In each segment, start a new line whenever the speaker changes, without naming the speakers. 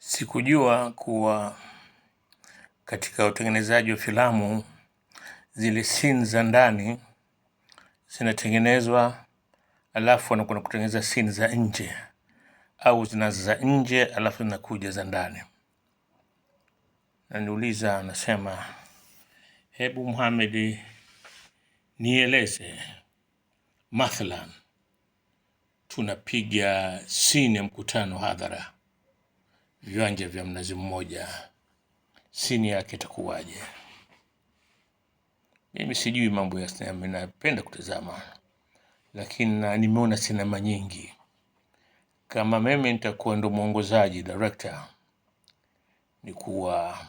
Sikujua kuwa katika utengenezaji wa filamu zile scene za ndani zinatengenezwa alafu wanakwenda kutengeneza scene za nje, au zinaanza za nje alafu zinakuja za ndani. Na niuliza, anasema, hebu Mohamed, nieleze mathalan tunapiga scene ya mkutano hadhara viwanja vya Mnazi Mmoja, scene yake itakuwaje? Mimi sijui mambo ya sinema, napenda kutazama, lakini nimeona sinema nyingi. Kama mimi nitakuwa ndo mwongozaji, director, ni kuwa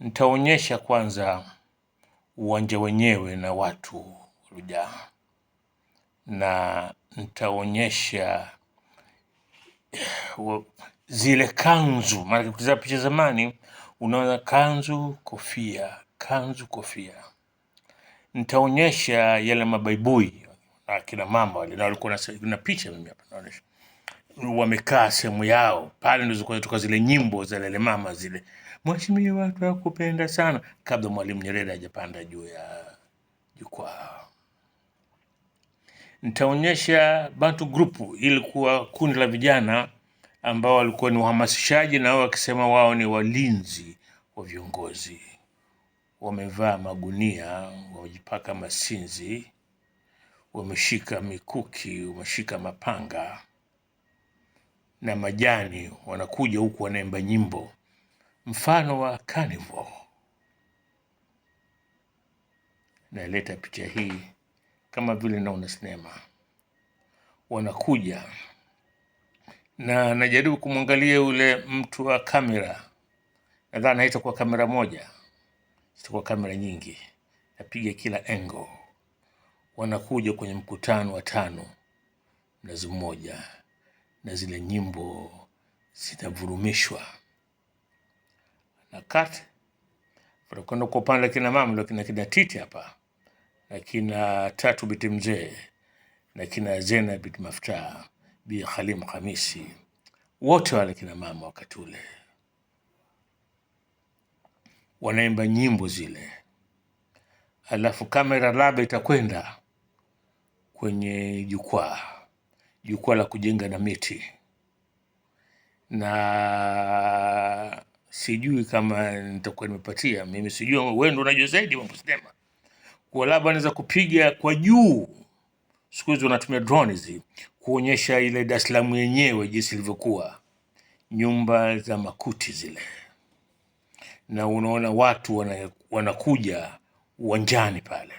nitaonyesha kwanza uwanja wenyewe na watu waliojaa, na nitaonyesha zile kanzu. Maana kutazama picha zamani unaona kanzu kofia. Nitaonyesha yale mabaibui na kina mama wale, na walikuwa na picha mimi hapa naonyesha wamekaa sehemu yao pale, ndio zilikuwa zile nyimbo za lele mama zile, mheshimiwa watu wakupenda sana, kabla Mwalimu Nyerere hajapanda juu ya jukwaa. Nitaonyesha Bantu Group, ilikuwa kundi la vijana ambao walikuwa ni uhamasishaji, na wao wakisema wao ni walinzi wa viongozi. Wamevaa magunia, wamejipaka masinzi, wameshika mikuki, wameshika mapanga na majani, wanakuja huku wanaimba nyimbo mfano wa carnival. Naleta picha hii kama vile naona sinema. Wanakuja na najaribu kumwangalia ule mtu wa kamera, nadhani haitakuwa kamera moja, itakuwa kamera nyingi, napiga kila engo. Wanakuja kwenye mkutano wa 5 Mnazi Mmoja, na zile nyimbo zinavurumishwa na kati wanakwenda kwa upande kina mama, lakini kina Titi hapa, na kina Tatu Biti Mzee, na kina Zena Biti Mafuta, Bi Khalim Khamisi, wote wale kina mama wakati ule wanaimba nyimbo zile. Alafu kamera labda itakwenda kwenye jukwaa la kujenga na miti, na sijui kama nitakuwa nimepatia. Mimi sijui, wewe ndio unajua zaidi mambo sinema. Kwa labda naweza kupiga kwa juu, siku hizo wanatumia drones kuonyesha ile Dar es Salaam yenyewe jinsi ilivyokuwa, nyumba za makuti zile, na unaona watu wanakuja uwanjani pale.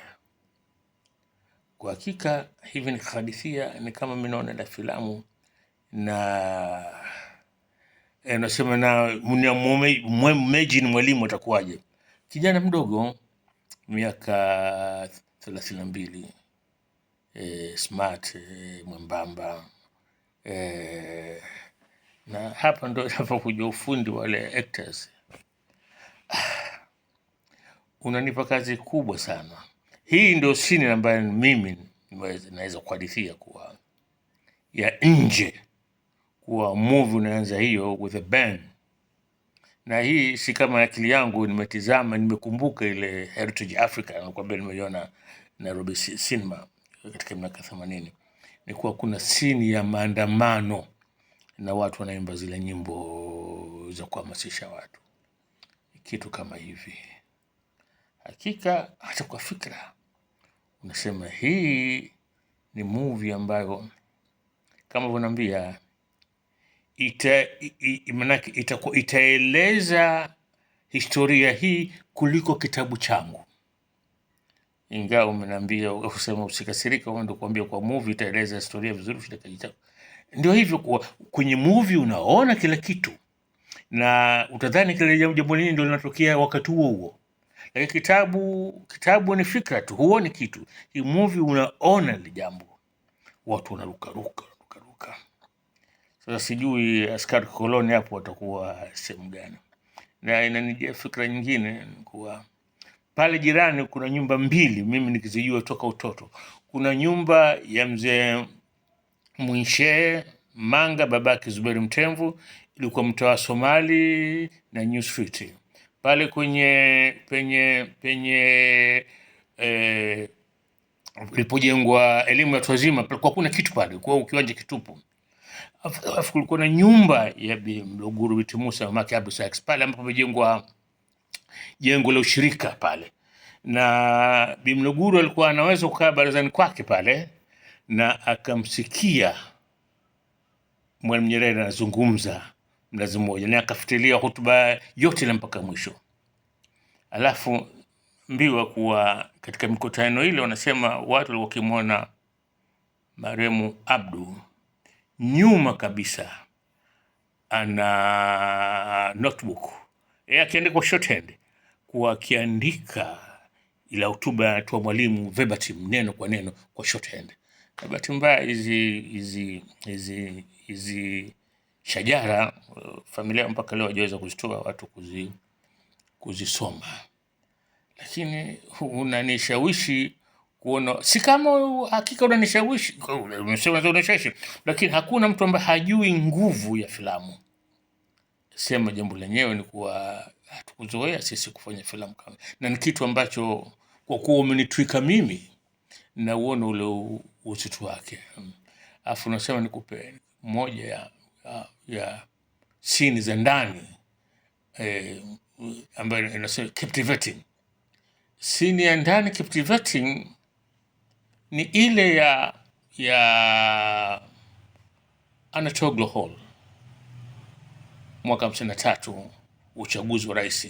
Kwa hakika hivi ni hadithia, ni kama mimi naona la filamu, na nasema na imagine Mwalimu atakuwaje, kijana mdogo miaka 32, smart, mwembamba, na hapa ndo inapokuja ufundi wale actors. Unanipa kazi kubwa sana. Hii ndio scene ambayo mimi naweza kuhadithia kuwa ya nje, kuwa movie unaanza hiyo with a bang. Na hii si kama akili yangu, nimetizama, nimekumbuka ile Heritage Africa, nakwambia nimeiona Nairobi Cinema katika miaka 80. Ni kuwa kuna scene ya maandamano na watu wanaimba zile nyimbo za kuhamasisha watu, kitu kama hivi. Hakika hata kwa fikra unasema hii ni movie ambayo kama unaniambia itaeleza historia hii kuliko kitabu changu. Ingawa umeniambia usema usikasirika, wewe ndio kuambia kwa movie itaeleza historia vizuri kuliko kitabu. Ndio hivyo, kwa kwenye movie unaona kila kitu na utadhani kile jambo lingine ndio linatokea wakati huo huo. Lakini kitabu ni fikra tu, huoni kitu. Hii movie unaona ile jambo, watu wanaruka. Sasa sijui askari koloni hapo watakuwa sehemu gani. Na inanijia fikra nyingine kuwa pale jirani kuna nyumba 2 mimi nikizijua toka utoto. Kuna nyumba ya mzee Mwinshe Manga babake Zuberi Mtemvu, ilikuwa mtaa wa Somali na New Street pale penye ilipojengwa elimu ya watu wazima, palikuwa kuna kitu pale, kwa kiwanja kitupu. Alafu kulikuwa na nyumba ya Bi Mluguru binti Musa mamake Abdu Sax pale ambapo pamejengwa jengo la ushirika pale, na Bi Mluguru alikuwa anaweza kukaa barazani kwake pale na akamsikia Mwalimu Nyerere anazungumza mlazi mmoja, na akafuatilia hotuba yote na mpaka mwisho. Alafu mbiwa kuwa katika mikutano ile wanasema watu walikuwa wakimwona marehemu Abdu nyuma kabisa ana notebook akiandika kwa shorthand, kuwa akiandika ila hotuba anatoa mwalimu verbatim, neno kwa neno kwa shorthand. Na bahati mbaya hizi shajara familia mpaka leo hajaweza kuzitoa watu kuzisoma, lakini unanishawishi kuona, si kama hakika unanishawishi, lakini hakuna mtu ambaye hajui nguvu ya filamu. Sema jambo lenyewe ni kuwa hatukuzoea sisi kufanya filamu kama, na ni kitu ambacho kwa kuwa umenitwika mimi na uone ule uzito wake. Afu nasema nikupe moja ya scene za ndani ambayo inasema captivating. Scene ya ndani captivating ni ile ya Anatoglo Hall mwaka 53, uchaguzi wa rais.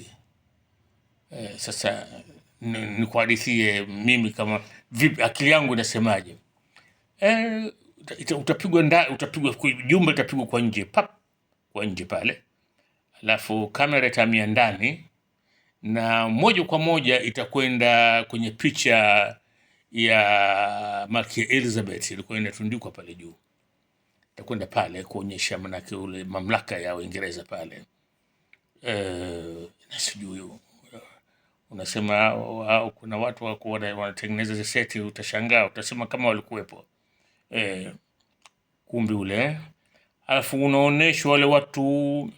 Sasa nikuhadithie mimi kama vipi akili yangu inasemaje. Utapigwa jumba itapigwa kwa nje, kwa nje pale, alafu kamera itamia ndani na moja kwa moja itakwenda kwenye picha ya Malkia Elizabeth, ilikuwa inatundikwa pale juu, itakwenda pale kuonyesha manake ule mamlaka ya Uingereza pale. Na sijui unasema kuna watu wako wanatengeneza seti, utashangaa, utasema kama walikuwepo kumbi ule. Alafu unaonyeshwa wale watu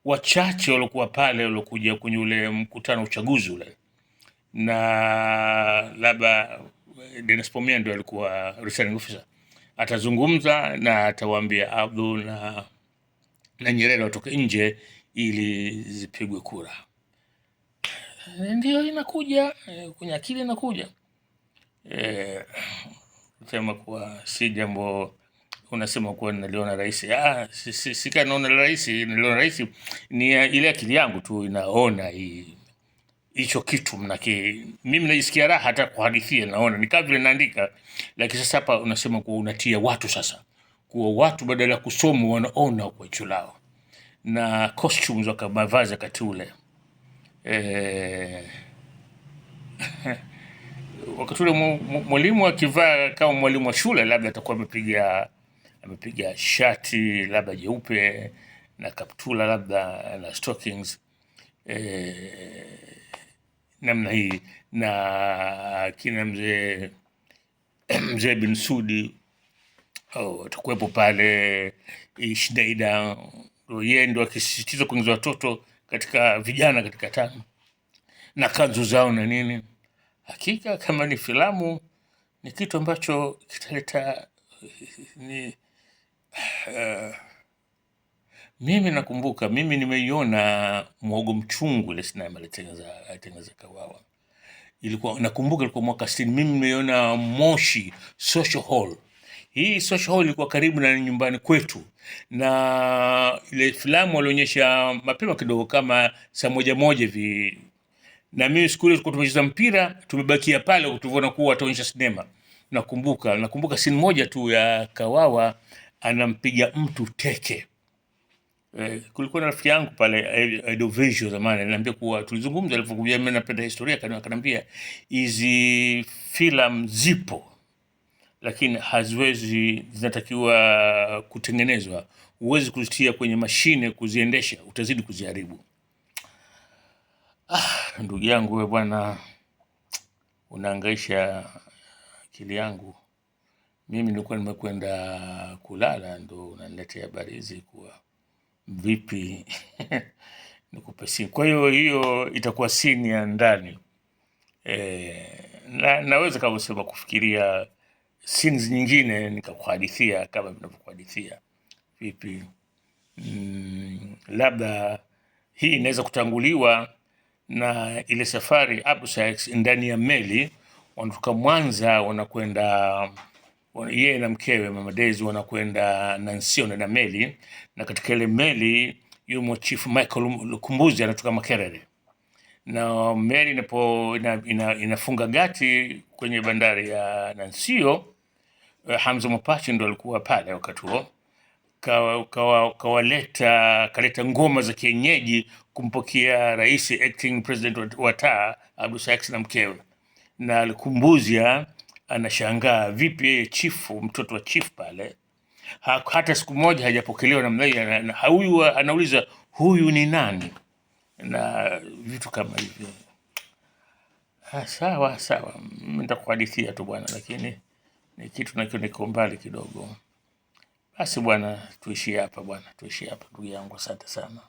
wachache walikuwa pale, walikuja kwenye ule mkutano uchaguzi ule, na labda Dennis Pomia ndio alikuwa returning officer, atazungumza na atawaambia Abdul na Nyerere watoke nje ili zipigwe kura. Ndio inakuja kwenye akili, inakuja kusema kuwa si jambo unasema kuwa naliona rais. Si naona rais, niliona rais ni ile akili yangu tu inaona hicho kitu, manake mimi najisikia raha hata kuhadithia, naona ni kama vile naandika. Lakini sasa hapa unasema kuwa unatia watu, sasa kuwa watu badala ya kusoma wanaona kwa jicho lao, na costumes wa mavazi wakati ule wakati ule mwalimu akivaa kama mwalimu wa shule, labda atakuwa amepiga shati labda jeupe na kaptula labda na stockings namna hii, na kina mzee bin Sudi atakuwepo pale. Shdaida yeye ndo akisisitiza kuingiza watoto katika vijana katika tano na kanzu zao na nini. Hakika kama ni filamu ni kitu ambacho kitaleta mimi nakumbuka mimi nimeiona Mwogo Mchungu, ile sinema alitengeneza Kawawa. Nakumbuka ilikuwa mwaka 60. Mimi nimeiona Moshi Social Hall. Hii Social Hall ilikuwa karibu na nyumbani kwetu, na ile filamu walionyesha mapema kidogo kama saa moja hivi, na mimi siku ile tulikuwa tumecheza mpira, tumebakia pale kutuona kuwa wataonyesha sinema. Nakumbuka scene moja tu ya Kawawa anampiga mtu teke. Kulikuwa na rafiki yangu pale Idovisual zamani, ananiambia kuwa tulizungumza, alipokuja mimi napenda historia, akaniambia hizi filamu zipo lakini zinatakiwa kutengenezwa, huwezi kuzitia kwenye mashine kuziendesha, utazidi kuziharibu. Ndugu yangu wewe bwana, unahangaisha akili yangu. Mimi nilikuwa nimekwenda kulala, ndo unaniletea habari hizi kuwa vipi nikupe simu. Kwa hiyo itakuwa sini ya ndani. Naweza kama sema kufikiria scenes nyingine nikakuhadithia kama ninavyokuhadithia vipi. Labda hii inaweza kutanguliwa na ile safari Abdul Shakes ndani ya meli, wanatoka Mwanza wanakwenda, yeye na mkewe Mama Daisy wanakwenda Nansio na meli, na katika ile meli yumo Chief Michael Lukumbuzi anatoka Makerere, na meli inafunga gati kwenye bandari ya Nansio. Hamza Mopachi ndo alikuwa pale wakati huo, kaleta ngoma za kienyeji kumpokea rais acting president wa taa Abdul Shakes na mkewe, na Lukumbuzia anashangaa vipi yeye chifu, mtoto wa chief pale, hata siku moja hajapokelewa namna hiyo. Huyu anauliza huyu ni nani, na vitu kama hivyo. Sawa, nitakuhadithia tu bwana, lakini ni kitu nacho niko mbali kidogo. Basi bwana, tuishie hapa ndugu yangu, asante sana.